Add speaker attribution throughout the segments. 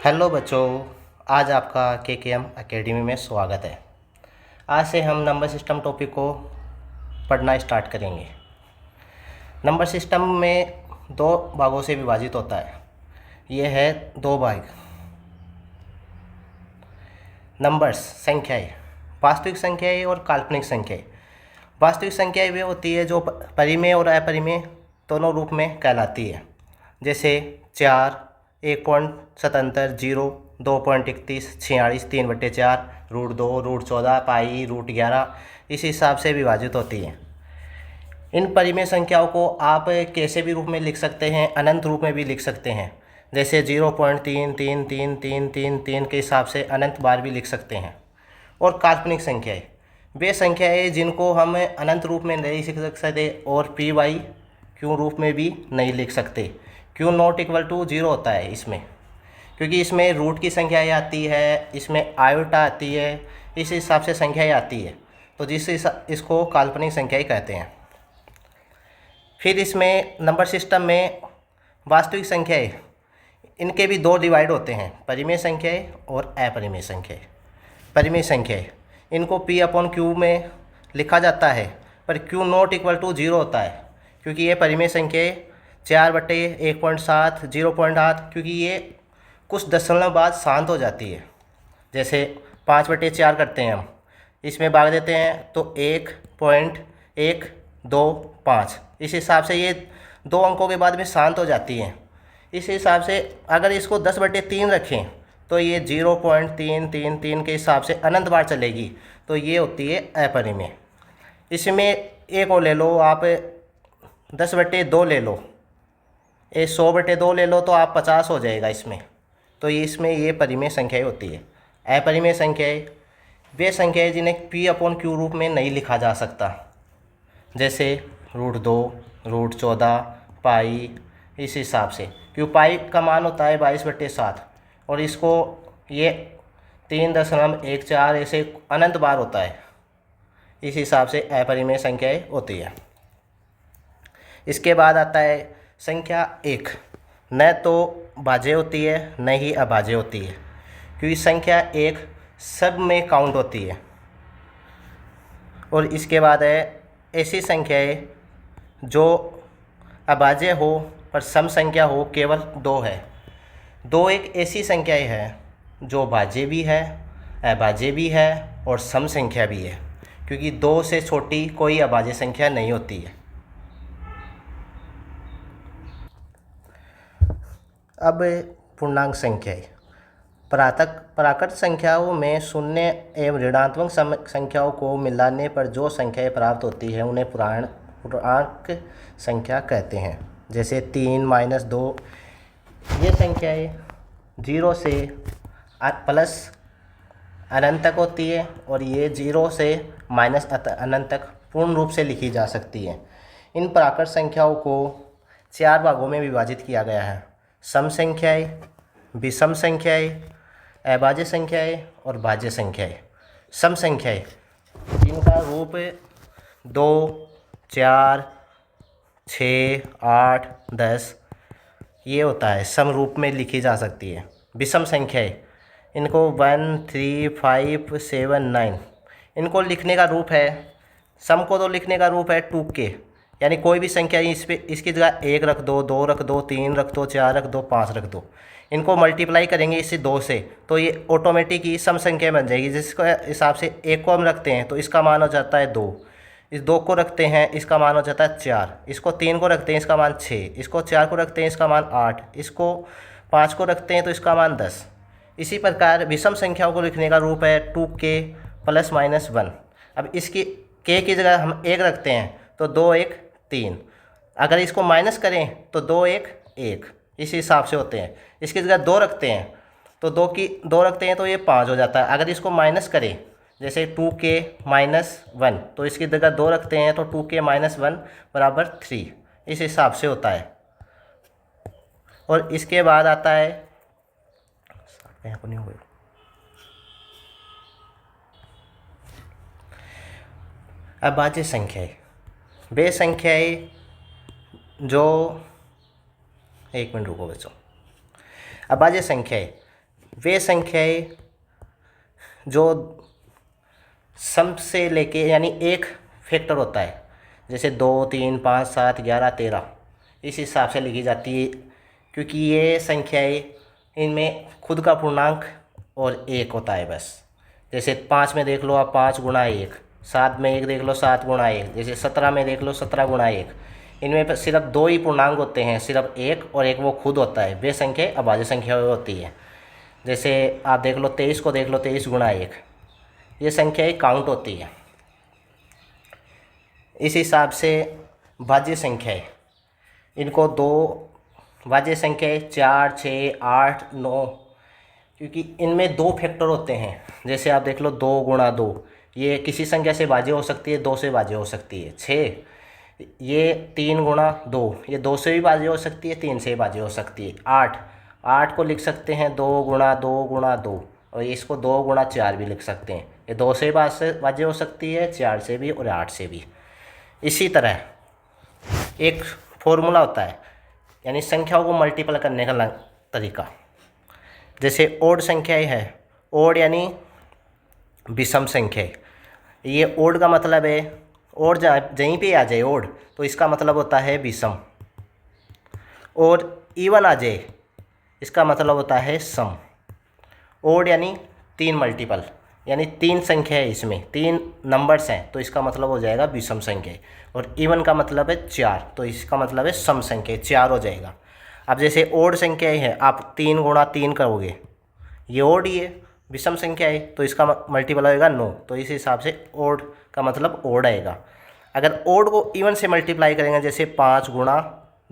Speaker 1: Hello बच्चों, आज आपका KKM एकेडमी में स्वागत है। आज से हम नंबर सिस्टम टॉपिक को पढ़ना स्टार्ट करेंगे। नंबर सिस्टम में दो भागों से विभाजित होता है। ये है दो भाग। नंबर्स संख्याएं, वास्तविक संख्याएं और काल्पनिक संख्याएं। वास्तविक संख्याएं वे होती है जो परिमेय और अपरिमेय दोनों रूप में कहलाती है, जैसे 4, 1.77, 0, 2.31, 46, 3/4, √2, √14, पाई, √11 इस हिसाब से विभाजित होती है। इन परिमेय संख्याओं को आप कैसे भी रूप में लिख सकते हैं, अनंत रूप में भी लिख सकते हैं, जैसे 0.333333 के हिसाब से अनंत बार भी लिख सकते हैं। और काल्पनिक संख्याएं वे संख्याएं जिनको हम अनंत रूप में नहीं लिख सकते और PQ रूप में भी नहीं लिख सकते। Q नॉट इक्वल टू 0 होता है इसमें, क्योंकि इसमें रूट की संख्याएं आती है, इसमें आयोटा आती है, इस हिसाब से संख्याएं आती है, तो इसको काल्पनिक संख्याएं कहते हैं। फिर इसमें नंबर सिस्टम में वास्तविक संख्याएं, इनके भी दो डिवाइड होते हैं, परिमेय संख्याएं और अपरिमेय संख्याएं। परिमेय संख्याएं इनको P/Q में लिखा जाता है, पर Q नॉट इक्वल टू 0 होता है, क्योंकि ये परिमेय संख्याएं 4/1.7, 0.8, क्योंकि ये कुछ दशमलव बाद शांत हो जाती है। जैसे 5/4 करते हैं हम, इसमें भाग देते हैं तो 1.125, इस हिसाब से ये 2 अंकों के बाद में शांत हो जाती है। इस हिसाब से अगर इसको 10/3 रखें तो ये 0.333 के हिसाब से अनंत बार चलेगी, तो ये होती है अपरिमेय। इसमें एक और ले लो आप, 10/2 ले लो, 100/2 ले लो तो आप 50 हो जाएगा इसमें, तो इसमें ये परिमेय संख्याएं होती है। अपरिमेय संख्याएं वे संख्याएं जिन्हें P/Q रूप में नहीं लिखा जा सकता, जैसे √2, √14, पाई, इस हिसाब से। क्यों पाई का मान होता है 22/7 और इसको ये 3.14 ऐसे अनंत बार होता है, इस हिसाब से अपरिमेय संख्याएं होती है। इसके बाद आता है संख्या 1, न तो भाज्य होती है न ही अभाज्य होती है, क्योंकि संख्या 1 सब में काउंट होती है। और इसके बाद है ऐसी संख्याएं जो अभाज्य हो पर सम संख्या हो केवल 2 है। 2 एक ऐसी संख्याएं है जो भाज्य भी है, अभाज्य भी है और सम संख्या भी है, क्योंकि 2 से छोटी कोई अभाज्य संख्या नहीं होती है। अब पूर्णांक संख्याएं, प्राकृत संख्याओं में शून्य एवं ऋणात्मक संख्याओं को मिलाने पर जो संख्याएं प्राप्त होती हैं उन्हें पूर्णांक संख्या कहते हैं। जैसे 3, -2, ये संख्याएं 0 से प्लस अनंत तक होती है और ये 0 से माइनस अनंत तक पूर्ण रूप से लिखी जा सकती है। इन प्राकृत संख्याओं को 4 भागों में विभाजित किया गया है: सम संख्याएं, विषम संख्याएं, अभाज्य संख्याएं और भाज्य संख्याएं। सम संख्याएं इनका रूप 2, 4, 6, 8, 10 ये होता है, सम रूप में लिखी जा सकती है। विषम संख्याएं इनको 1, 3, 5, 7, 9 इनको लिखने का रूप है, सम को तो लिखने का रूप है 2k, यानी कोई भी संख्या इसकी जगह 1 रख दो, 2 रख दो, 3 रख दो, 4 रख दो, 5 रख दो। इनको मल्टीप्लाई करेंगे इससे 2 से, तो ये ऑटोमेटिक ही सम संख्या बन जाएगी। जिसके हिसाब से 1 को हम रखते हैं तो इसका मान हो जाता है 2, इस 2 को रखते हैं इसका मान हो जाता है 4, इसको 3 को रखते हैं इसका मान 6, इसको 4 को रखते हैं इसका मान 8, इसको 5 को रखते हैं तो इसका मान 10। इसी प्रकार विषम संख्याओं को लिखने का रूप है 2k ± 1। अब इसकी k की जगह हम 1 रखते हैं तो 2, 1, 3। अगर इसको माइनस करें तो 2, 1, 1 इस हिसाब से होते हैं। इसकी जगह 2 रखते हैं तो 2 रखते हैं तो ये 5 हो जाता है। अगर इसको माइनस करें जैसे 2k - 1 तो इसकी जगह 2 रखते हैं तो 2k - 1 = 3, इस हिसाब से होता है। और इसके बाद आता है अभाज्य संख्याएं। वे संख्याएं जो, एक मिनट रुको बच्चों, अभाज्य संख्याएं वे संख्याएं जो सम से लेके यानी एक फैक्टर होता है, जैसे 2, 3, 5, 7, 11, 13 इस हिसाब से लिखी जाती है, क्योंकि ये संख्याएं इनमें खुद का पूर्णांक और एक होता है बस। जैसे 5 में देख लो आप 5 गुणा 1, 7 में 1 देख लो 7 गुणा 1, जैसे 17 में देख लो 17 गुणा 1। इनमें सिर्फ दो ही पूर्णांक होते हैं, सिर्फ एक और एक वो खुद होता है, वे संख्या अभाज्य संख्या होती है। जैसे आप देख लो 23 को देख लो 23 गुणा 1, ये संख्याएं काउंट होती है। इस हिसाब से भाज्य संख्याएं, इनको दो भाज्य संख्याएं 4, 6, 8, 9, क्योंकि इनमें दो फैक्टर होते हैं। जैसे आप देख लो 2 गुणा 2, ये किसी संख्या से भाज्य हो सकती है, 2 से भाज्य हो सकती है। 6 ये 3 गुणा 2, ये 2 से भी भाज्य हो सकती है, 3 से भी भाज्य हो सकती है। 8 को लिख सकते हैं 2 गुणा 2 गुणा 2, और इसको 2 गुणा 4 भी लिख सकते हैं। ये 2 से भाज्य हो सकती है, 4 से भी और 8 से भी। इसी तरह एक फॉर्मूला होता है, यानी संख्याओं को मल्टीपल करने का तरीका। जैसे ओड संख्याएं है, ओड यानी विषम संख्या। ये ओड का मतलब है, ओड जहीं पे आ जाए ओड तो इसका मतलब होता है विषम, और इवन आ जाए इसका मतलब होता है सम। ओड यानी 3 मल्टीपल, यानी 3 संख्या है, इसमें 3 नंबर्स हैं तो इसका मतलब हो जाएगा विषम संख्या। और इवन का मतलब है 4, तो इसका मतलब है सम संख्या, 4 हो जाएगा। अब जैसे ओड संख्याएं है, आप 3 गुणा 3 करोगे, ये ओड ही है, विषम संख्या है, तो इसका मल्टीपल आएगा 9, तो इस हिसाब से ओड का मतलब ओड आएगा। अगर ओड को इवन से मल्टीप्लाई करेंगे, जैसे 5 गुणा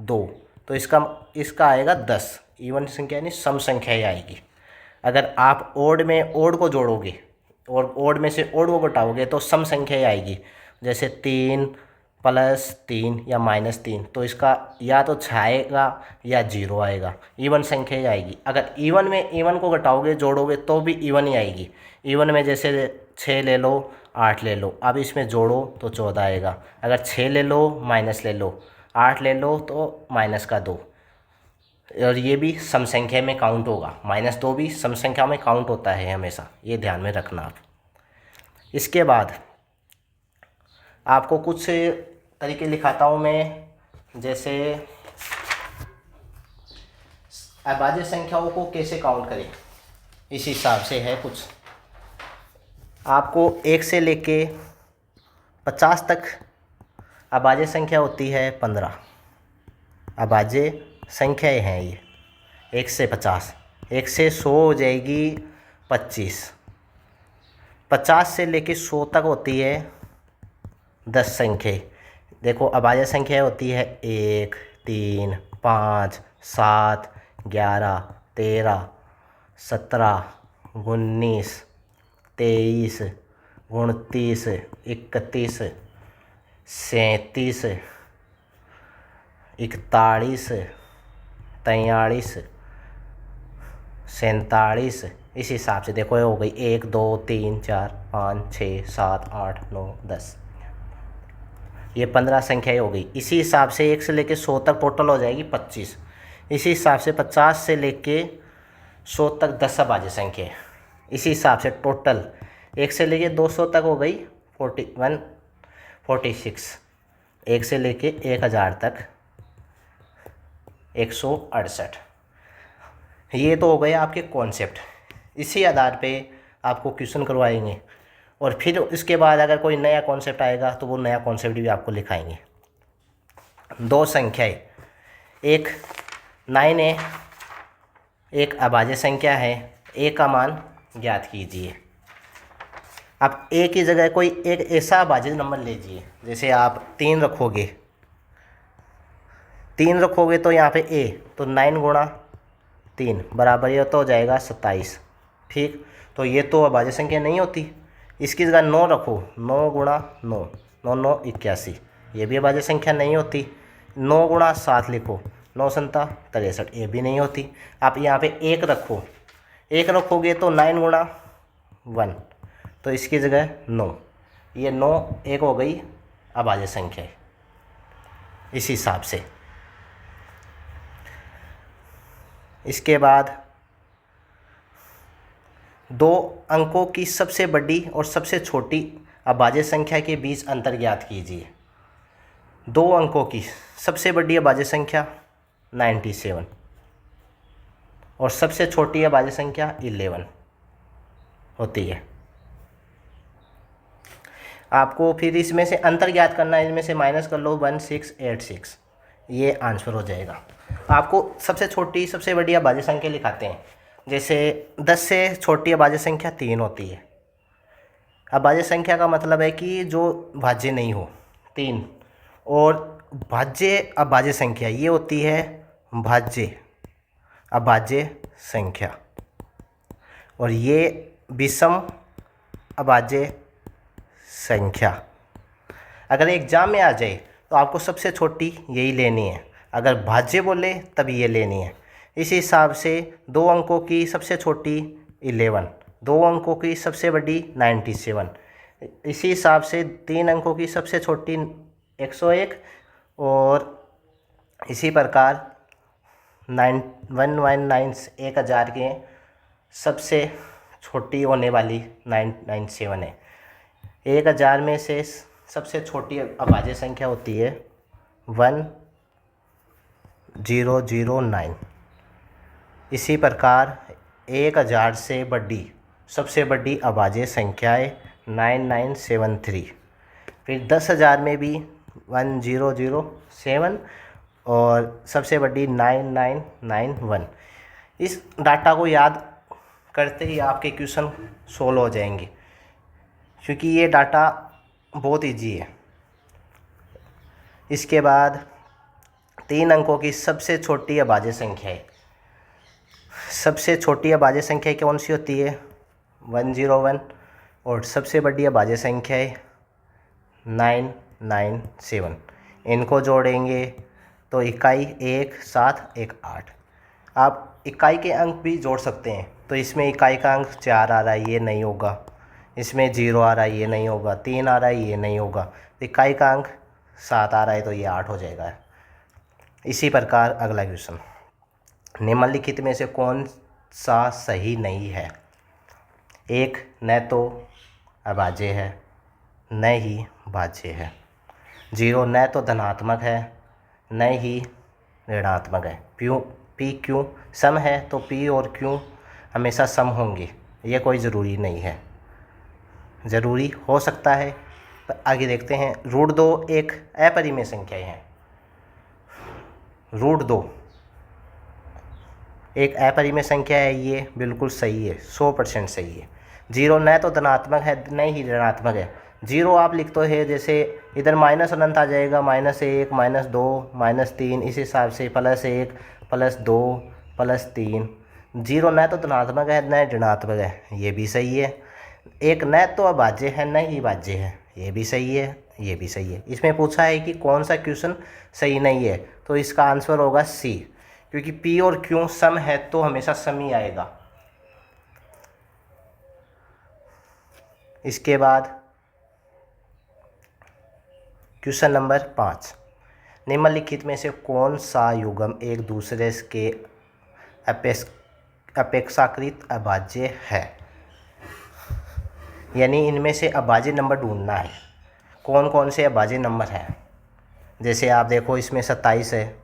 Speaker 1: 2, तो इसका आएगा 10, इवन संख्या यानी सम संख्या ही आएगी। अगर आप ओड में ओड को जोड़ोगे और ओड में से ओड को घटाओगे तो सम संख्या ही आएगी, जैसे 3 + 3 या -3, तो इसका या तो 6 आएगा या 0 आएगा, इवन संख्या ही आएगी। अगर इवन में इवन को घटाओगे जोड़ोगे तो भी इवन ही आएगी। इवन में जैसे 6 ले लो, 8 ले लो, अब इसमें जोड़ो तो 14 आएगा। अगर 6 ले लो माइनस ले लो, 8 ले लो तो -2, और ये भी सम संख्या में काउंट होगा। -2 भी सम संख्या में काउंट होता है हमेशा, ये ध्यान में रखना आप। इसके बाद आपको कुछ तरीके लिखाता हूँ मैं, जैसे अभाज्य संख्याओं को कैसे काउंट करें, इस हिसाब से है कुछ। आपको 1 से लेके 50 तक अभाज्य संख्या होती है 15 अभाज्य संख्याएं हैं ये, 1 से 50। 1 से 100 हो जाएगी 25। 50 से लेके 100 तक होती है 10 संख्या। देखो अभाज्य संख्या होती है 1, 3, 5, 7, 11, 13, 17, 19, 23, 29, 31, 37, 41, 43, 47। इस हिसाब से देखो ये हो गई 1, 2, 3, 4, 5, 6, 7, 8, 9, 10, ये 15 संख्याएँ हो गई। इसी हिसाब से 1 से लेके 100 तक टोटल हो जाएगी 25। इसी हिसाब से 50 से लेके 100 तक 10 अभाज्य संख्या। इसी हिसाब से टोटल 1 से लेके 200 तक हो गई 41, 46। 1 से लेके 1000 तक 168। ये तो हो गए आपके कॉन्सेप्ट। इसी आधार पे आपको क्वेश्चन करवाएंगे, और फिर इसके बाद अगर कोई नया कॉन्सेप्ट आएगा तो वो नया कॉन्सेप्ट भी आपको लिखाएंगे। 2 संख्याएं, एक 9 है, एक अभाज्य संख्या है, ए का मान ज्ञात कीजिए। अब ए की जगह कोई एक ऐसा अभाज्य नंबर लीजिए, जैसे आप 3 रखोगे, 3 रखोगे तो यहाँ पे ए, तो 9 गुणा 3 बराबर ये तो हो जाएगा 27। ठीक, तो ये तो अभाज्य संख्या नहीं होती। इसकी जगह 9 रखो, 9 गुणा 9, 9 9 81, ये भी अभाज्य संख्या नहीं होती। 9 गुणा 7 लिखो, 9 7 63, ये भी नहीं होती। आप यहाँ पे 1 रखो, 1 रखोगे तो 9 गुणा 1, तो इसकी जगह 9, ये 9 1 हो गई अभाज्य संख्या। इस हिसाब से इसके बाद दो अंकों की सबसे बड़ी और सबसे छोटी अभाज्य संख्या के बीच अंतर ज्ञात कीजिए। दो अंकों की सबसे बड़ी अभाज्य संख्या 97 और सबसे छोटी अभाज्य संख्या 11 होती है। आपको फिर इसमें से अंतर ज्ञात करना है, इसमें से माइनस कर लो 1686, ये आंसर हो जाएगा। आपको सबसे छोटी सबसे बड़ी अभाज्य संख्या लिखाते हैं। जैसे 10 से छोटी अभाज्य संख्या 3 होती है। अभाज्य संख्या का मतलब है कि जो भाज्य नहीं हो, 3। और भाज्य अभाज्य संख्या ये होती है भाज्य अभाज्य संख्या, और ये विषम अभाज्य संख्या। अगर एग्जाम में आ जाए तो आपको सबसे छोटी यही लेनी है, अगर भाज्य बोले तब ये लेनी है। इस हिसाब से दो अंकों की सबसे छोटी 11, दो अंकों की सबसे बड़ी 97, इसी हिसाब से 3 अंकों की सबसे छोटी 101, और इसी प्रकार 1000 के सबसे छोटी होने वाली 997 है। 1000 में से सबसे छोटी अभाज्य संख्या होती है 1009। इसी प्रकार 1000 से बड़ी सबसे बड़ी अभाज्य संख्या है 9973। फिर 10,000 में भी 1007 और सबसे बड़ी 9991। इस डाटा को याद करते ही आपके क्वेश्चन सोल्व हो जाएंगे, क्योंकि ये डाटा बहुत इजी है। इसके बाद 3 अंकों की सबसे छोटी अभाज्य संख्या है। सबसे छोटी अभाज्य संख्या कौन सी होती है? 101, और सबसे बड़ी अभाज्य संख्या है 997। इनको जोड़ेंगे तो इकाई 1 7 1 8। आप इकाई के अंक भी जोड़ सकते हैं, तो इसमें इकाई का अंक 4 आ रहा है, ये नहीं होगा। इसमें 0 आ रहा है, ये नहीं होगा। 3 आ रहा है, ये नहीं होगा। इकाई का अंक 7 आ रहा है, तो ये 8 हो जाएगा। इसी प्रकार अगला क्वेश्चन, निम्नलिखित में से कौन सा सही नहीं है? 1 न तो अभाज्य है न ही भाज्य है। 0 न तो धनात्मक है न ही ऋणात्मक है। पी क्यू सम है, तो पी और क्यू हमेशा सम होंगे, ये कोई ज़रूरी नहीं है। ज़रूरी हो सकता है, पर आगे देखते हैं। √2 एक अपरिमेय संख्या है। √2 एक अपरिमेय संख्या है, ये बिल्कुल सही है, 100% सही है। 0 न तो धनात्मक है न ही ऋणात्मक है। 0 आप लिखते हैं, जैसे इधर माइनस अनंत आ जाएगा, -1 -2 -3, इस हिसाब से +1 +2 +3। 0 न तो धनात्मक है न ऋणात्मक है, ये भी सही है। 1 न तो अभाज्य है न ही भाज्य है, ये भी सही है, ये भी सही है। इसमें पूछा है कि कौन सा क्वेश्चन सही नहीं है, तो इसका आंसर होगा सी, क्योंकि पी और क्यू सम है तो हमेशा सम ही आएगा। इसके बाद क्वेश्चन नंबर 5, निम्नलिखित में से कौन सा युग्म एक दूसरे के अपेक्षाकृत अभाज्य है? यानी इनमें से अभाज्य नंबर ढूंढना है। कौन कौन से अभाज्य नंबर हैं? जैसे आप देखो, इसमें 27 है।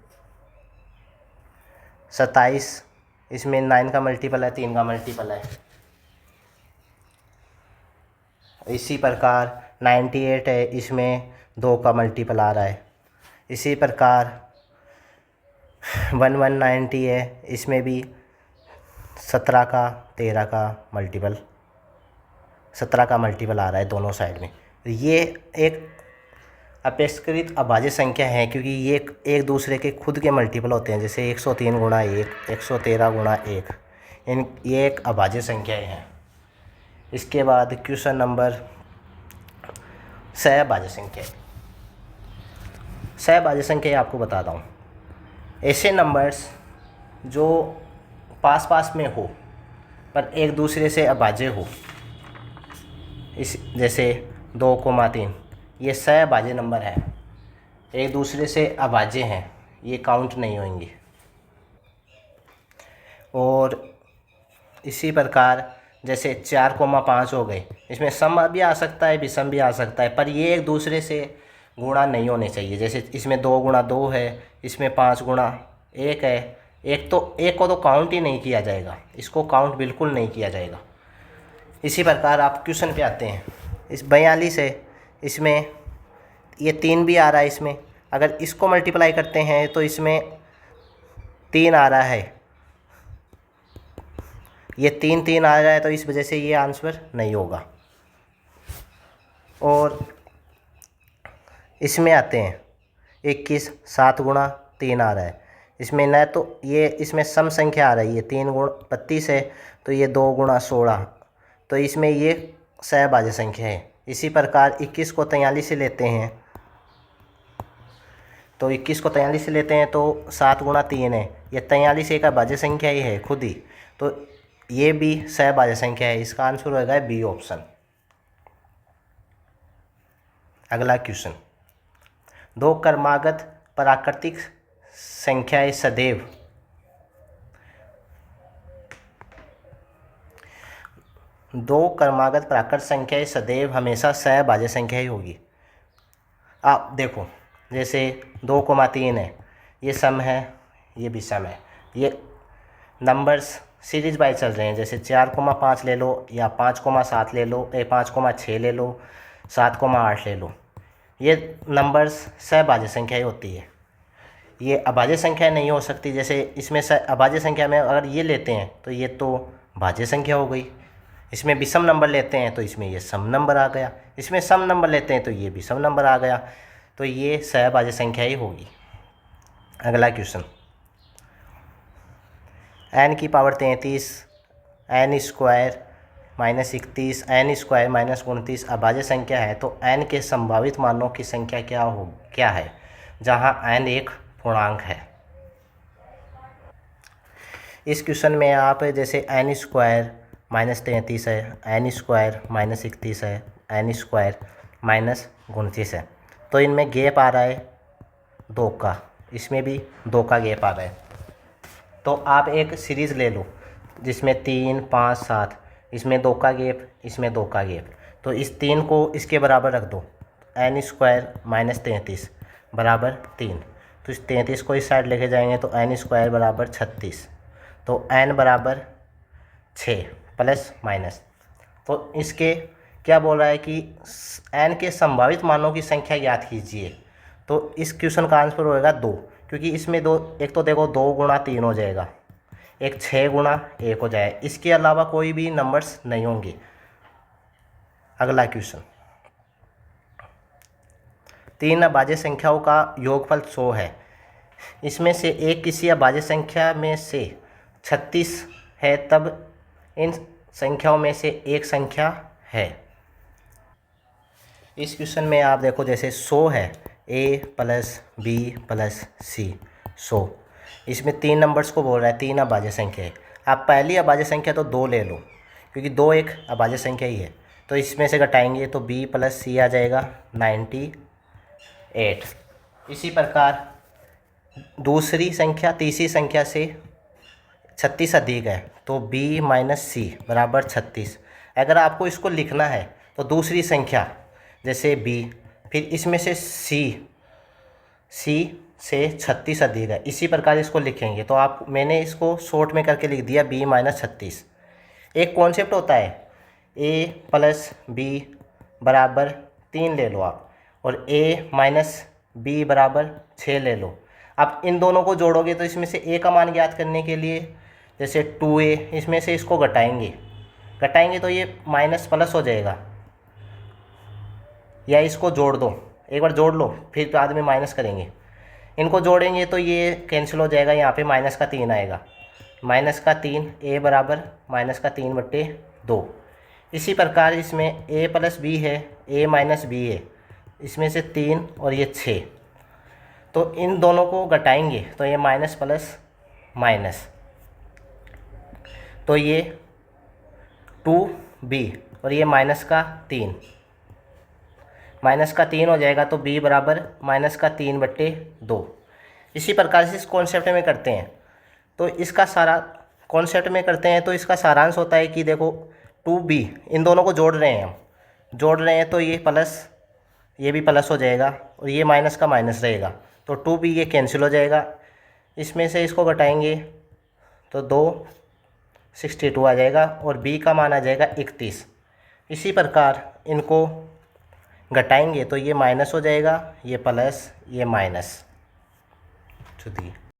Speaker 1: 27 इसमें 9 का मल्टीपल है, 3 का मल्टीपल है। इसी प्रकार 98 है, इसमें 2 का मल्टीपल आ रहा है। इसी प्रकार 1190 है, इसमें भी 17 का 13 का मल्टीपल 17 का मल्टीपल आ रहा है दोनों साइड में। ये एक अपेक्षाकृत अभाज्य संख्या है, क्योंकि ये एक दूसरे के खुद के मल्टीपल होते हैं। जैसे 103 गुणा 1, 113 गुणा 1, ये एक अभाज्य संख्याएँ हैं। इसके बाद क्वेश्चन नंबर सहभाज्य संख्या। सहभाज्य संख्या आपको बताता हूँ, ऐसे नंबर्स जो पास पास में हो पर एक दूसरे से अभाज्य हो। इस जैसे 2,3 ये सहभाज्य नंबर है, एक दूसरे से अभाज्य हैं, ये काउंट नहीं होंगे। और इसी प्रकार जैसे 4,5 हो गए, इसमें सम भी आ सकता है विषम भी आ सकता है, पर ये एक दूसरे से गुणा नहीं होने चाहिए। जैसे इसमें 2 गुणा 2 है, इसमें 5 गुणा 1 है। एक तो एक को तो काउंट ही नहीं किया जाएगा, इसको काउंट बिल्कुल नहीं किया जाएगा। इसी प्रकार आप क्वेश्चन पे आते हैं। इस 42 है, इसमें ये 3 भी आ रहा है, इसमें अगर इसको मल्टीप्लाई करते हैं तो इसमें 3 आ रहा है, ये 3 आ रहा है, तो इस वजह से ये आंसर नहीं होगा। और इसमें आते हैं 21, 7 गुणा 3 आ रहा है, इसमें न तो ये इसमें सम संख्या आ रही है, 3 गुणा 32 है, तो ये 2 गुणा 16, तो इसमें ये सहभाज्य संख्या है। इसी प्रकार 21 को 43 से लेते हैं, तो 21 को 43 से लेते हैं तो 7 गुणा 3 है, ये 43 एक अभाज्य संख्या ही है खुद ही, तो ये भी सहभाज्य संख्या है। इसका आंसर होगा बी ऑप्शन। अगला क्वेश्चन, दो क्रमागत प्राकृतिक संख्याएं सदैव दो क्रमागत प्राकृतिक संख्याएं सदैव हमेशा सहभाज्य संख्या ही होगी। आप देखो, जैसे 2,3 है, ये सम है, ये भी सम है, ये नंबर्स सीरीज बाय चल रहे हैं। जैसे 4,5 ले लो, या 5,7 ले लो, 5,6 ले लो, 7,8 ले लो, ये नंबर्स सहभाज्य संख्या ही होती है, ये अभाज्य संख्या नहीं हो सकती। जैसे इसमें अभाज्य संख्या में अगर ये लेते हैं तो ये तो भाज्य संख्या हो गई, इसमें विषम नंबर लेते हैं तो इसमें ये सम नंबर आ गया, इसमें सम नंबर लेते हैं तो ये भी सम नंबर आ गया, तो ये सहभाज्य संख्या ही होगी। अगला क्वेश्चन, n की power 33, n square minus 31, n square minus 29 अभाज्य संख्या है, तो n के संभावित मानों की संख्या क्या है, जहां n एक पूर्णांक है। इस क्वेश्चन में आप जैसे n स्क्वायर माइनस 33 है, n स्क्वायर माइनस 31 है, n स्क्वायर माइनस 29 है, तो इनमें गैप आ रहा है 2 का, इसमें भी 2 का गैप आ रहा है। तो आप एक सीरीज़ ले लो जिसमें 3, 5, 7, इसमें 2 का गैप, इसमें 2 का गैप, तो इस 3 को इसके बराबर रख दो, n स्क्वायर माइनस 33 बराबर 3, तो इस 33 को इस साइड लेके जाएंगे तो n स्क्वायर बराबर 36, तो n बराबर 6 प्लस माइनस, तो इसके क्या बोल रहा है कि n के संभावित मानों की संख्या ज्ञात कीजिए। तो इस क्वेश्चन का आंसर होएगा 2, क्योंकि इसमें एक तो देखो 2 गुणा 3 हो जाएगा, एक 6 गुणा 1 हो जाए, इसके अलावा कोई भी नंबर्स नहीं होंगे। अगला क्वेश्चन, 3 अभाज्य संख्याओं का योगफल 100 है, इसमें से एक किसी अभाज्य संख्या में से 36 है, तब इन संख्याओं में से एक संख्या है। इस क्वेश्चन में आप देखो, जैसे 100 है, a प्लस बी प्लस सी 100, इसमें 3 नंबर्स को बोल रहा है, 3 अभाज्य संख्या है। आप पहली अभाज्य संख्या तो 2 ले लो, क्योंकि 2 एक अभाज्य संख्या ही है, तो इसमें से घटाएंगे तो b प्लस सी आ जाएगा 98। इसी प्रकार दूसरी संख्या तीसरी संख्या से 36 अधिक है, तो b माइनस सी बराबर 36। अगर आपको इसको लिखना है तो दूसरी संख्या जैसे b, फिर इसमें से c से 36 अधिक है, इसी प्रकार इसको लिखेंगे। तो मैंने इसको शॉर्ट में करके लिख दिया b माइनस 36। एक कॉन्सेप्ट होता है a प्लस बी बराबर 3 ले लो आप, और a माइनस बी बराबर 6 ले लो। अब इन दोनों को जोड़ोगे तो इसमें से a का मान ज्ञात करने के लिए जैसे 2a, इसमें से इसको घटाएंगे तो ये माइनस प्लस हो जाएगा, या इसको जोड़ दो, एक बार जोड़ लो फिर बाद में माइनस करेंगे। इनको जोड़ेंगे तो ये कैंसिल हो जाएगा, यहाँ पे माइनस का 3 आएगा, माइनस का 3, a बराबर माइनस का 3/2। इसी प्रकार इसमें a प्लस बी है, a माइनस बी है, इसमें से 3 और ये 6, तो इन दोनों को घटाएंगे तो ये माइनस प्लस माइनस, तो ये 2b और ये माइनस का 3 हो जाएगा, तो b बराबर माइनस का 3/2। इसी प्रकार से इस कॉन्सेप्ट में करते हैं, तो इसका सारा कॉन्सेप्ट में करते हैं तो इसका सारांश होता है कि देखो 2b, इन दोनों को जोड़ रहे हैं हम, जोड़ रहे हैं तो ये प्लस, ये भी प्लस हो जाएगा और ये माइनस का माइनस रहेगा, तो 2b ये कैंसिल हो जाएगा। इसमें से इसको घटाएंगे तो 262 आ जाएगा और b का मान आ जाएगा 31। इसी प्रकार इनको घटाएंगे तो ये माइनस हो जाएगा, ये प्लस, ये माइनस। चलिए